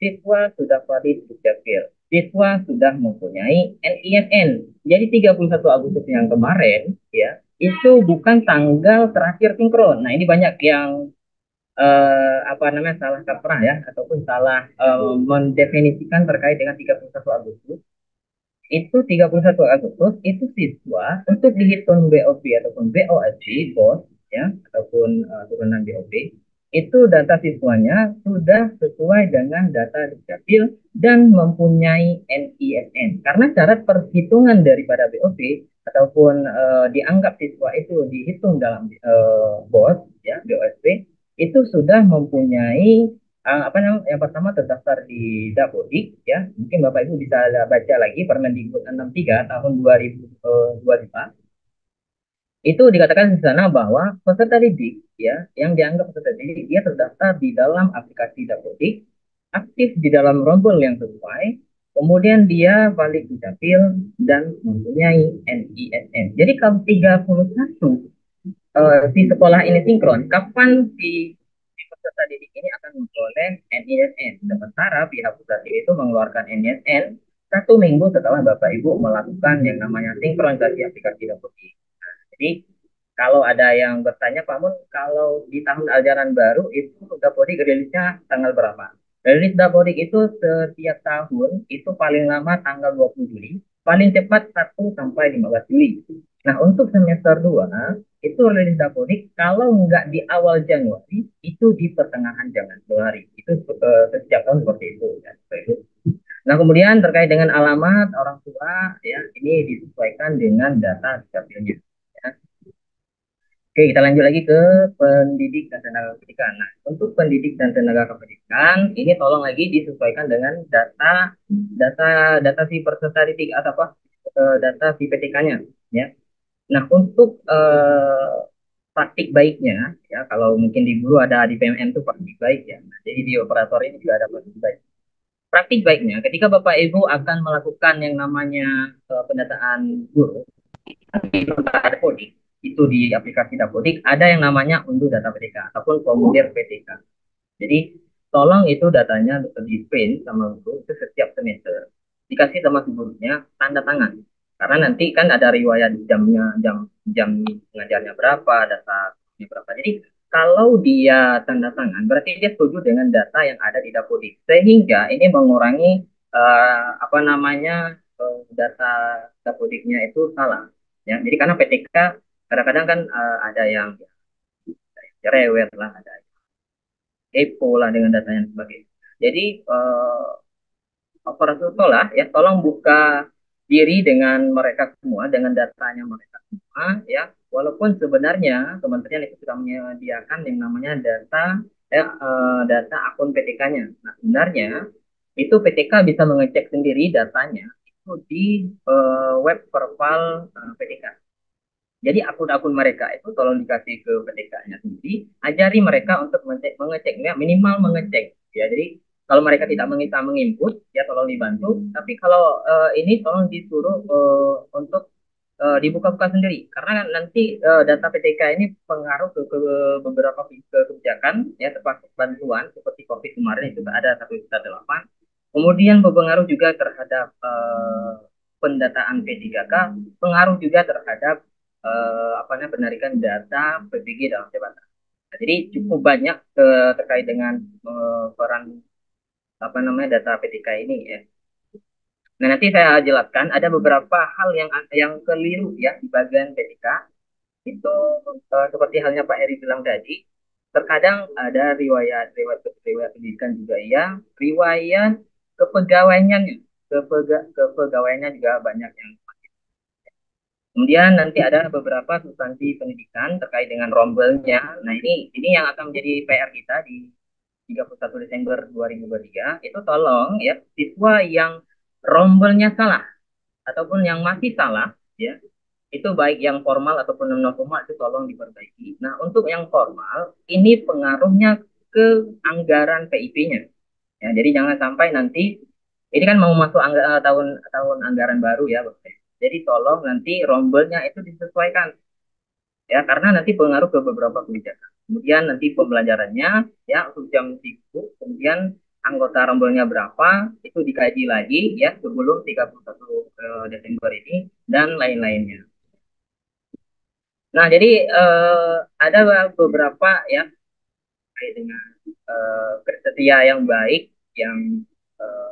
siswa sudah valid dukcapil, siswa sudah mempunyai NISN. Jadi 31 Agustus yang kemarin ya itu bukan tanggal terakhir sinkron. Nah ini banyak yang salah kaprah ya ataupun salah mendefinisikan terkait dengan 31 Agustus. Itu 31 Agustus itu siswa untuk dihitung BOP ataupun BOSP BOS ya ataupun turunan BOP itu data siswanya sudah sesuai dengan data dukcapil dan mempunyai NISN. Karena syarat perhitungan daripada BOP ataupun dianggap siswa itu dihitung dalam BOS ya BOSP itu sudah mempunyai yang pertama terdaftar di Dapodik ya. Mungkin Bapak Ibu bisa baca lagi Permendikbud 63 tahun 2025. Itu dikatakan di sana bahwa peserta didik ya yang dianggap peserta didik dia terdaftar di dalam aplikasi Dapodik, aktif di dalam rombel yang sesuai, kemudian dia valid dukcapil dan mempunyai NISN. Jadi kalau 31 di sekolah ini sinkron, kapan si peserta didik ini akan memperoleh NISN? Sementara pihak pusat itu mengeluarkan NISN 1 minggu setelah Bapak Ibu melakukan yang namanya sinkronisasi aplikasi Dapodik. Jadi kalau ada yang bertanya, Pak Mun, kalau di tahun ajaran baru itu Dapodik rilisnya tanggal berapa? Rilis Dapodik itu setiap tahun itu paling lama tanggal 20 Juli, paling cepat 1 sampai 15 Juli. Nah, untuk semester 2 itu rilis Dapodik kalau nggak di awal Januari, itu di pertengahan Januari. Itu setiap tahun seperti itu. Ya. Nah, kemudian terkait dengan alamat orang tua, ya ini disesuaikan dengan data dukcapilnya. Oke, kita lanjut lagi ke pendidik dan tenaga kependidikan. Nah, untuk pendidik dan tenaga kependidikan, ini tolong lagi disesuaikan dengan data si peserta didik atau data si PTK-nya, ya. Nah, untuk praktik baiknya, ya kalau mungkin di guru ada di PMN itu praktik baik ya. Nah, jadi di operator ini juga ada praktik baik. Praktik baiknya, ketika Bapak Ibu akan melakukan yang namanya pendataan guru, ada coding itu di aplikasi Dapodik ada yang namanya unduh data PTK ataupun formulir PTK. Jadi tolong itu datanya di print sama guru itu setiap semester dikasih sama gurunya tanda tangan karena nanti kan ada riwayat jamnya jam pengajarnya berapa datanya berapa. Jadi kalau dia tanda tangan berarti dia setuju dengan data yang ada di Dapodik sehingga ini mengurangi data Dapodiknya itu salah ya. Jadi karena PTK kadang-kadang kan ada yang cerewet lah, ada kepo lah dengan datanya dan sebagainya. Jadi operator sekolah ya tolong buka diri dengan mereka semua, dengan datanya mereka semua ya. Walaupun sebenarnya kementerian itu sudah menyediakan yang namanya data akun PTK-nya. Nah sebenarnya itu PTK bisa mengecek sendiri datanya itu di web profile PTK. Jadi akun-akun mereka itu tolong dikasih ke PTK-nya sendiri, ajari mereka untuk mengeceknya, minimal mengecek. Ya, jadi kalau mereka tidak bisa menginput, ya tolong dibantu. Tapi kalau ini tolong disuruh untuk dibuka-buka sendiri, karena nanti data PTK ini pengaruh ke beberapa kebijakan, ya termasuk bantuan seperti COVID kemarin itu ada 1,8 juta. Kemudian berpengaruh juga terhadap pendataan P3K, pengaruh juga terhadap penarikan data PPG dalam jabatan. Nah, jadi cukup banyak terkait dengan peran data PTK ini ya. Nah nanti saya jelaskan ada beberapa hal yang keliru ya di bagian PTK itu seperti halnya Pak Eri bilang tadi. Terkadang ada riwayat pendidikan juga ya, riwayat kepegawaiannya juga banyak yang. Kemudian nanti ada beberapa substansi pendidikan terkait dengan rombelnya. Nah, ini yang akan menjadi PR kita di 31 Desember 2023. Itu tolong ya, siswa yang rombelnya salah ataupun yang masih salah ya, itu baik yang formal ataupun non formal itu tolong diperbaiki. Nah, untuk yang formal ini pengaruhnya ke anggaran PIP-nya. Ya, jadi jangan sampai nanti ini kan mau masuk tahun anggaran baru ya, Bapak. Jadi tolong nanti rombelnya itu disesuaikan. ya, karena nanti pengaruh ke beberapa kebijakan. Kemudian nanti pembelajarannya ya untuk jam sibuk, kemudian anggota rombelnya berapa itu dikaji lagi ya sebelum 31 Desember ini dan lain-lainnya. Nah, jadi ada beberapa ya terkait dengan kriteria yang baik yang eh,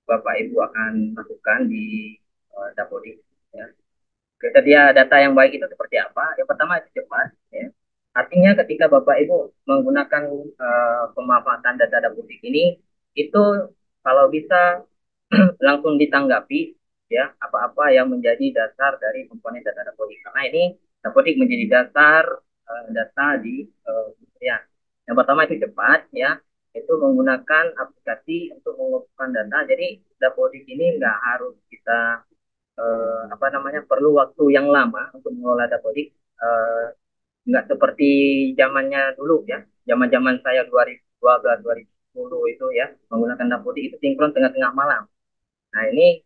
Bapak Ibu akan lakukan di Dapodik. Ya. Kriteria data yang baik itu seperti apa? Yang pertama itu cepat. Ya. Artinya ketika Bapak Ibu menggunakan pemanfaatan data Dapodik ini, itu kalau bisa langsung ditanggapi ya apa-apa yang menjadi dasar dari komponen data Dapodik. Karena ini Dapodik menjadi dasar data di kementerian. Yang pertama itu cepat ya, itu menggunakan aplikasi untuk mengumpulkan data. Jadi Dapodik ini nggak harus kita apa namanya perlu waktu yang lama untuk mengelola Dapodik. Nggak seperti zamannya dulu ya, zaman-zaman saya 2012 2010 itu ya menggunakan Dapodik itu sinkron tengah-tengah malam. Nah, ini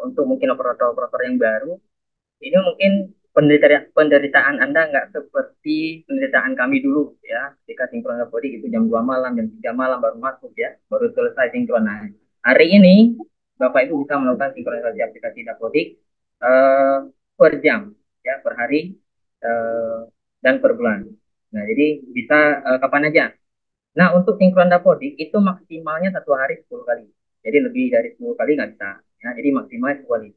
untuk mungkin operator-operator yang baru, ini mungkin penderitaan Anda nggak seperti penderitaan kami dulu ya. Ketika sinkron Dapodik itu jam 2 malam, jam 3 malam baru masuk ya, baru selesai sinkron. Nah, hari ini Bapak Ibu bisa melakukan sinkronisasi aplikasi Dapodik per jam ya, per hari dan per bulan. Nah, jadi bisa kapan aja. Nah, untuk sinkron Dapodik itu maksimalnya satu hari 10 kali. Jadi lebih dari 10 kali nggak bisa. Ya, jadi maksimal 10 kali.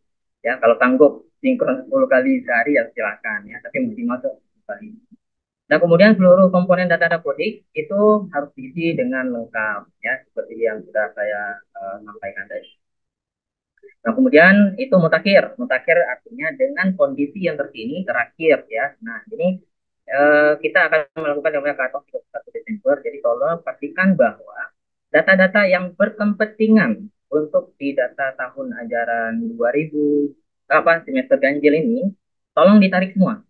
Ya, kalau sanggup sinkron 10 kali sehari ya silakan ya, tapi maksimal itu 10 kali. Nah, kemudian seluruh komponen data Dapodik itu harus diisi dengan lengkap ya, seperti yang sudah saya sampaikan tadi. Nah, kemudian itu mutakhir. Mutakhir artinya dengan kondisi yang terkini terakhir ya. Nah, ini kita akan melakukan yang namanya cut-off 31 Desember. Jadi tolong pastikan bahwa data-data yang berkepentingan untuk di data tahun ajaran 2000 semester ganjil ini tolong ditarik semua.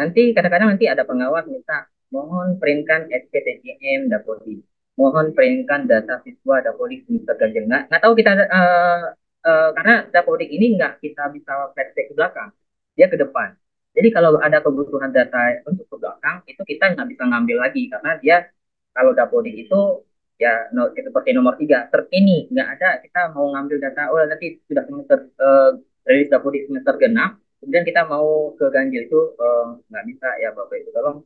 Nanti kadang-kadang nanti ada pengawas minta mohon printkan SPTJM Dapodik. Mohon printkan data siswa Dapodik semester ganjil. Nggak tahu kita karena Dapodik ini nggak kita bisa flashback ke belakang, dia ke depan. Jadi kalau ada kebutuhan data untuk ke belakang, itu kita nggak bisa ngambil lagi karena dia kalau Dapodik itu ya seperti nomor 3 terkini nggak ada kita mau ngambil data nanti sudah semester rilis Dapodik semester genap, kemudian kita mau ke ganjil itu nggak bisa ya Bapak Ibu. Tolong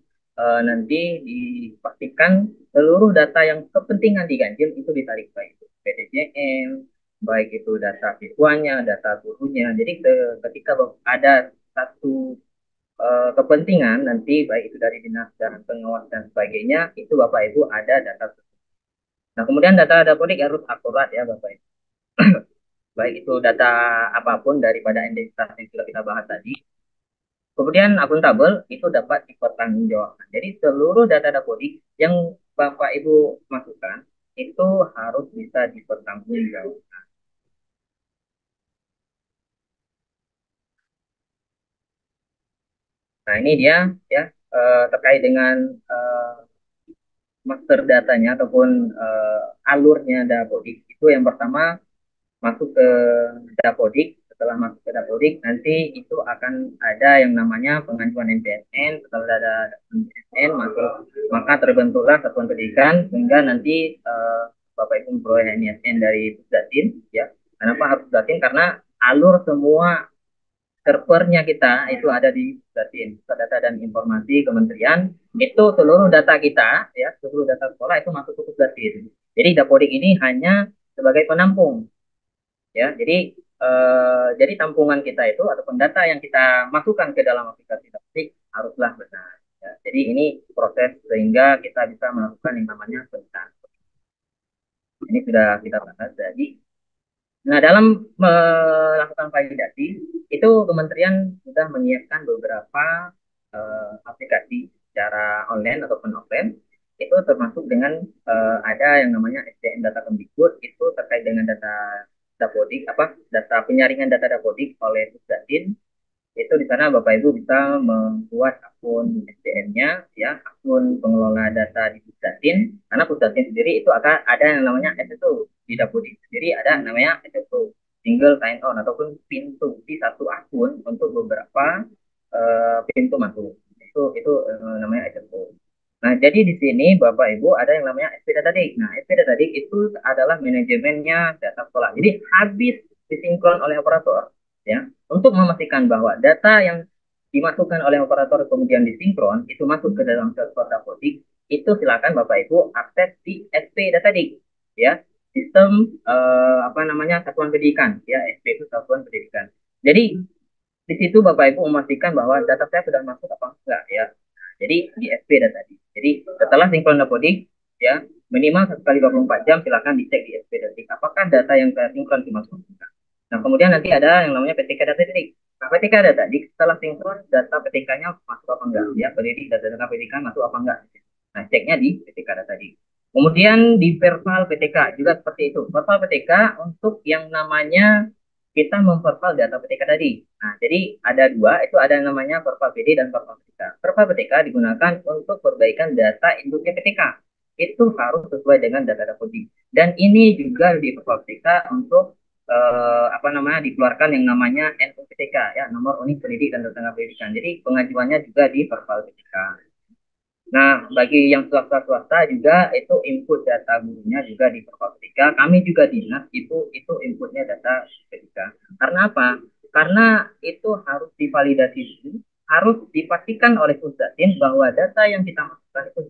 nanti dipastikan seluruh data yang kepentingan di ganjil itu ditarik baik itu PTJM, baik itu data siswanya, data gurunya. Jadi ketika ada satu kepentingan nanti baik itu dari dinas dan pengawas dan sebagainya, itu Bapak Ibu ada data. Nah, kemudian data Dapodik harus akurat ya Bapak Ibu. Baik itu data apapun daripada identitas yang sudah kita bahas tadi. Kemudian akuntabel itu dapat dipertanggungjawabkan. Jadi seluruh data Dapodik yang Bapak Ibu masukkan itu harus bisa dipertanggungjawabkan. Nah, ini dia ya terkait dengan master datanya ataupun alurnya Dapodik. Itu yang pertama masuk ke Dapodik. Setelah masuk ke Dapodik, nanti itu akan ada yang namanya pengajuan NPSN. Setelah ada NPSN masuk, maka terbentuklah satuan pendidikan sehingga nanti Bapak Ibu memperoleh NISN dari Pusdatin. Ya, kenapa harus Pusdatin? Karena alur semua servernya kita itu ada di Pusdatin, Pusat Data dan Informasi Kementerian. Itu seluruh data kita, ya, seluruh data sekolah itu masuk ke Pusdatin. Jadi Dapodik ini hanya sebagai penampung, ya. Jadi tampungan kita itu ataupun data yang kita masukkan ke dalam aplikasi Dapodik haruslah benar. Ya. Jadi ini proses sehingga kita bisa melakukan yang namanya pencatatan. Ini sudah kita bahas tadi. Nah, dalam melakukan validasi, itu kementerian sudah menyiapkan beberapa aplikasi secara online ataupun offline. Itu termasuk dengan ada yang namanya SDM Data Kemdikbud, itu terkait dengan data Dapodik, data penyaringan data Dapodik oleh Pusdatin. Itu di sana Bapak Ibu bisa membuat akun SDM-nya, ya, akun pengelola data di Pusdatin. Karena Pusdatin sendiri itu akan ada yang namanya SSO di Dapodik sendiri, ada namanya SSO, single sign on ataupun pintu di satu akun untuk beberapa pintu masuk. Itu namanya agent code. Nah, jadi di sini Bapak Ibu ada yang namanya SP Data Dik. Nah, SP Data Dik itu adalah manajemennya data sekolah. Jadi habis disinkron oleh operator, ya, untuk memastikan bahwa data yang dimasukkan oleh operator kemudian disinkron itu masuk ke dalam server Dapodik, itu silakan Bapak Ibu akses di SP Data Dik, ya, sistem apa namanya satuan pendidikan, ya, SP itu satuan pendidikan. Jadi di situ Bapak Ibu memastikan bahwa data saya sudah masuk apa enggak, ya. Jadi di SP dan tadi. Jadi setelah sinkron Dapodik, ya, minimal 1 kali 24 jam silakan dicek di SP Dapodik apakah data yang saya sinkron dimasuk. Nah, kemudian nanti ada yang namanya PTK Data Dik. Nah, PTK Data Dik setelah sinkron data PTK-nya masuk apa enggak, ya, pendidik data PTK masuk apa enggak. Nah, ceknya di PTK Data Dik. Kemudian di Perval PTK juga seperti itu. Perval PTK untuk yang namanya kita memperval data PTK tadi. Nah, jadi ada dua, itu ada yang namanya perval PD dan perval PTK. Perval PTK digunakan untuk perbaikan data induknya PTK. Itu harus sesuai dengan data Dapodik. Dan ini juga di perval PTK untuk apa namanya dikeluarkan yang namanya NUPTK, ya, nomor unik pendidik dan tenaga pendidikan. Jadi pengajuannya juga di perval PTK. Nah, bagi yang swasta juga itu input data gurunya juga di Perpaptika. Kami juga dinas itu inputnya data Perpaptika. Karena apa? Karena itu harus divalidasi dulu, harus dipastikan oleh Pusdatin bahwa data yang kita masukkan itu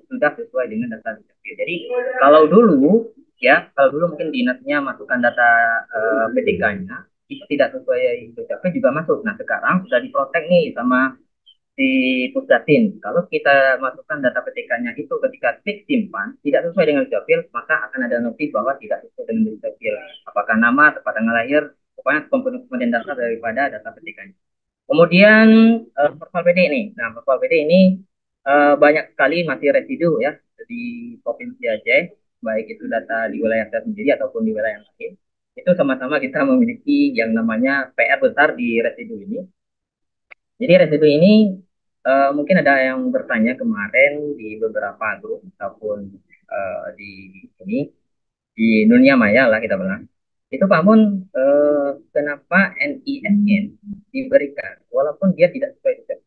sudah sesuai dengan data Dukcapil. Jadi kalau dulu, ya, kalau dulu mungkin dinasnya masukkan data PTK-nya itu tidak sesuai Dukcapil juga masuk. Nah, sekarang sudah diprotek nih sama di Pusdatin. Kalau kita masukkan data PTK-nya itu ketika klik simpan tidak sesuai dengan Dukcapil, maka akan ada notif bahwa tidak sesuai dengan Dukcapil. Apakah nama, tempat tanggal lahir, pokoknya komponen dasar daripada data PTK-nya. Kemudian Perval PD ini. Nah, Perval PD ini banyak sekali masih residu, ya, di Provinsi Aceh, baik itu data di wilayah saya sendiri ataupun di wilayah lain. Itu sama-sama kita memiliki yang namanya PR besar di residu ini. Jadi residu ini mungkin ada yang bertanya kemarin di beberapa grup ataupun di ini di dunia maya lah kita bilang. Itu Pak Mun, kenapa NISN diberikan walaupun dia tidak sesuai dengan.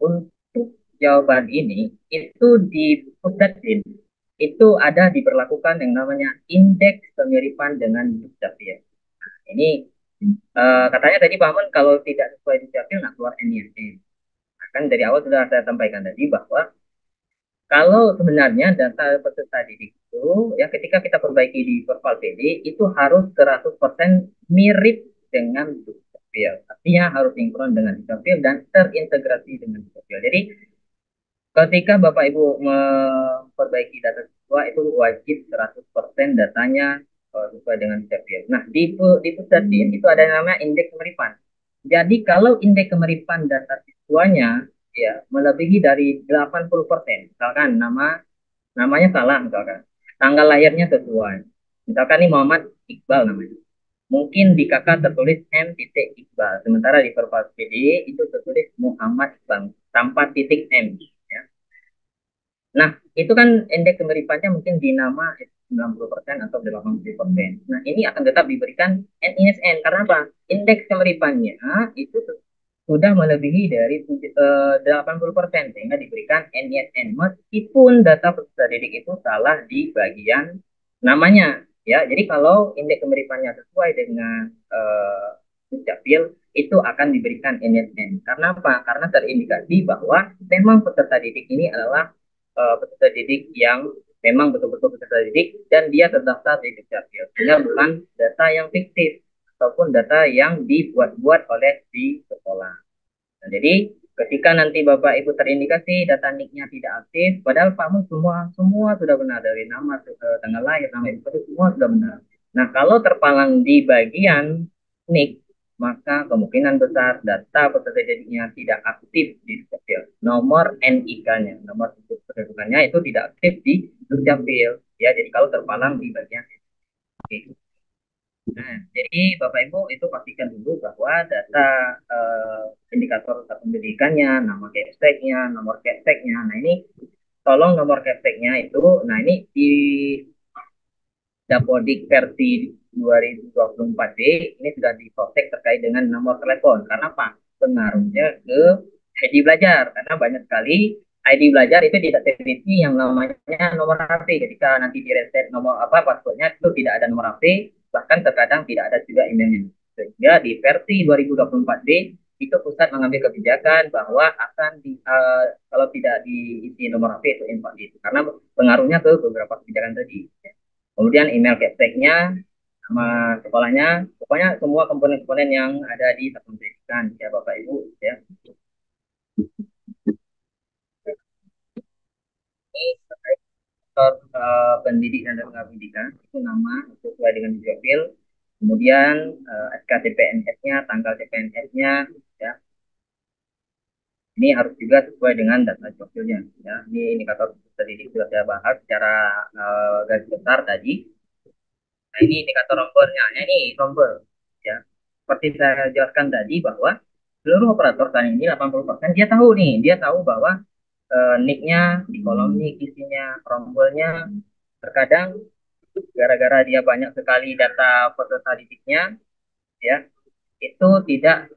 Untuk jawaban ini itu di Pusdatin itu ada diberlakukan yang namanya indeks kemiripan dengan Dukcapil. Ini katanya tadi Pak Mun kalau tidak sesuai Dukcapil nggak keluar NISN. Kan dari awal sudah saya sampaikan tadi bahwa kalau sebenarnya data peserta didik itu, ya, ketika kita perbaiki di Perval PD itu harus 100% mirip dengan Dukcapil. Artinya harus sinkron dengan Dukcapil dan terintegrasi dengan Dukcapil. Jadi ketika Bapak Ibu memperbaiki data siswa itu wajib 100% datanya sesuai dengan Dukcapil. Nah, di Pusdatin itu ada yang namanya indeks kemiripan. Jadi kalau indeks kemiripan data siswanya, ya, melebihi dari 80%, misalkan namanya salah, misalkan tanggal lahirnya sesuai, misalkan ini Muhammad Iqbal namanya, mungkin di KK tertulis M titik Iqbal, sementara di Perval PD itu tertulis Muhammad Iqbal tanpa titik M, ya. Nah, itu kan indeks kemiripannya mungkin di nama 90% atau 80%. Nah, ini akan tetap diberikan NISN. Karena apa? Indeks kemiripannya itu sudah melebihi dari 80%, sehingga diberikan NISN. Meskipun data peserta didik itu salah di bagian namanya. Ya, jadi kalau indeks kemiripannya sesuai dengan Dukcapil, itu akan diberikan NISN. Karena apa? Karena terindikasi bahwa memang peserta didik ini adalah peserta didik yang memang betul-betul peserta didik dan dia terdaftar di Dukcapil, sehingga bukan data yang fiktif ataupun data yang dibuat-buat oleh di sekolah. Nah, jadi ketika nanti Bapak Ibu terindikasi data NIK-nya tidak aktif, padahal Pak Mun semua sudah benar dari nama, tanggal lahir, nama ibu semua sudah benar. Nah, kalau terpalang di bagian NIK, maka kemungkinan besar data peserta didiknya tidak aktif di Dukcapil. Nomor NIK-nya, nomor kependudukannya itu tidak aktif di Dukcapil. Ya, jadi kalau terpalang di bagian NIK. Nah, jadi Bapak Ibu itu pastikan dulu bahwa data indikator pendidikannya, nama capstag-nya, nomor capstag-nya. Nah, ini tolong nomor capstag-nya itu, nah ini di Dapodik versi 2024D ini sudah diprotek terkait dengan nomor telepon. Karena apa? pengaruhnya ke ID belajar, karena banyak sekali ID belajar itu tidak terisi yang namanya nomor HP. Ketika nanti di reset nomor apa passwordnya itu tidak ada nomor HP, bahkan terkadang tidak ada juga emailnya. Sehingga di versi 2024B itu pusat mengambil kebijakan bahwa akan kalau tidak diisi nomor HP itu invalid karena pengaruhnya ke beberapa kebijakan tadi. Kemudian email captcha-nya sama sekolahnya, pokoknya semua komponen-komponen yang ada di satuan pendidikan ya Bapak Ibu ya. Ini sektor pendidikan dan pendidikan itu nama sesuai dengan profil, kemudian SK CPNS-nya, tanggal CPNS-nya ya. Ini harus juga sesuai dengan data profilnya ya. Ini indikator pendidik sudah saya bahas secara garis besar tadi. Nah, ini indikator rombernya, ini romber ya. Seperti saya jelaskan tadi bahwa seluruh operator saat ini 80% dia tahu nih, dia tahu bahwa nick-nya di kolom nick isinya rombernya. Terkadang gara-gara dia banyak sekali data foto statistiknya ya, itu tidak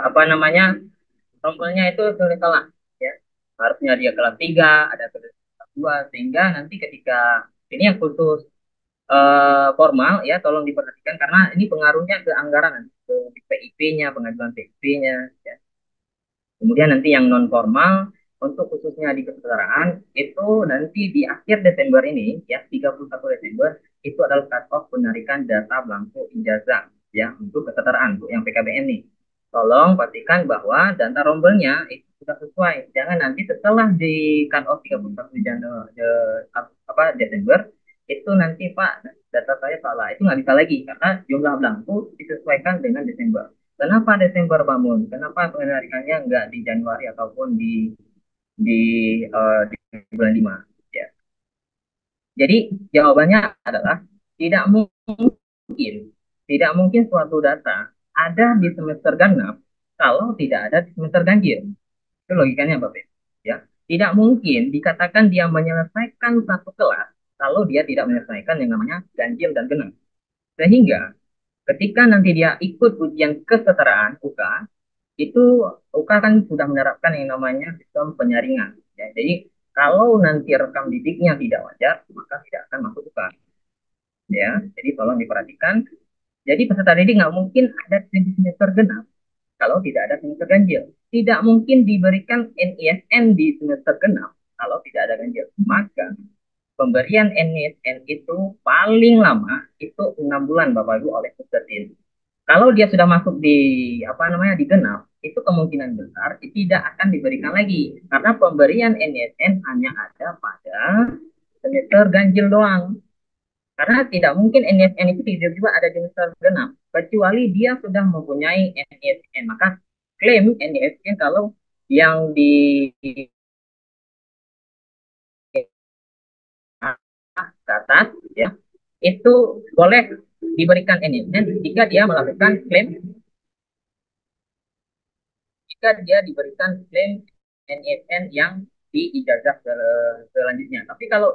apa namanya, rombernya itu sulit salah ya. Harusnya dia kelas 3, ada kelas 2, sehingga nanti ketika ini yang khusus formal ya, tolong diperhatikan karena ini pengaruhnya ke anggaran, ke PIP-nya, pengajuan PIP-nya ya. Kemudian nanti yang non formal untuk khususnya di kesetaraan itu nanti di akhir Desember ini ya, 31 Desember itu adalah cut off penarikan data belangko ijazah ya untuk kesetaraan untuk yang PKBM nih. Tolong pastikan bahwa data rombelnya itu sudah sesuai. Jangan nanti setelah di cut off 31 Januari Desember itu nanti Pak data saya salah. Itu nggak bisa lagi karena jumlah belangko disesuaikan dengan Desember. Kenapa Desember bangun? Kenapa penarikannya nggak di Januari ataupun di, di bulan 5? Ya. Jadi jawabannya adalah tidak mungkin, tidak mungkin suatu data ada di semester genap kalau tidak ada di semester ganjil. Itu logikanya Bapak. Ya. Tidak mungkin dikatakan dia menyelesaikan satu kelas kalau dia tidak menyelesaikan yang namanya ganjil dan genap. Sehingga ketika nanti dia ikut ujian kesetaraan UK, itu UK kan sudah menerapkan yang namanya sistem penyaringan. Ya, jadi kalau nanti rekam didiknya tidak wajar, maka tidak akan masuk UK. Ya, jadi tolong diperhatikan. Jadi peserta didik nggak mungkin ada di semester genap kalau tidak ada semester ganjil. Tidak mungkin diberikan NISN di semester genap kalau tidak ada ganjil. Maka pemberian NISN itu paling lama itu 6 bulan Bapak Ibu oleh Puskesmas. Kalau dia sudah masuk di apa namanya di genap, itu kemungkinan besar tidak akan diberikan lagi karena pemberian NISN hanya ada pada semester ganjil doang. Karena tidak mungkin NISN itu tiba-tiba ada di semester genap kecuali dia sudah mempunyai NISN. Maka klaim NISN kalau yang di atas ya itu boleh diberikan NISN jika dia melakukan klaim, jika dia diberikan klaim NISN yang di ijazah selanjutnya. Tapi kalau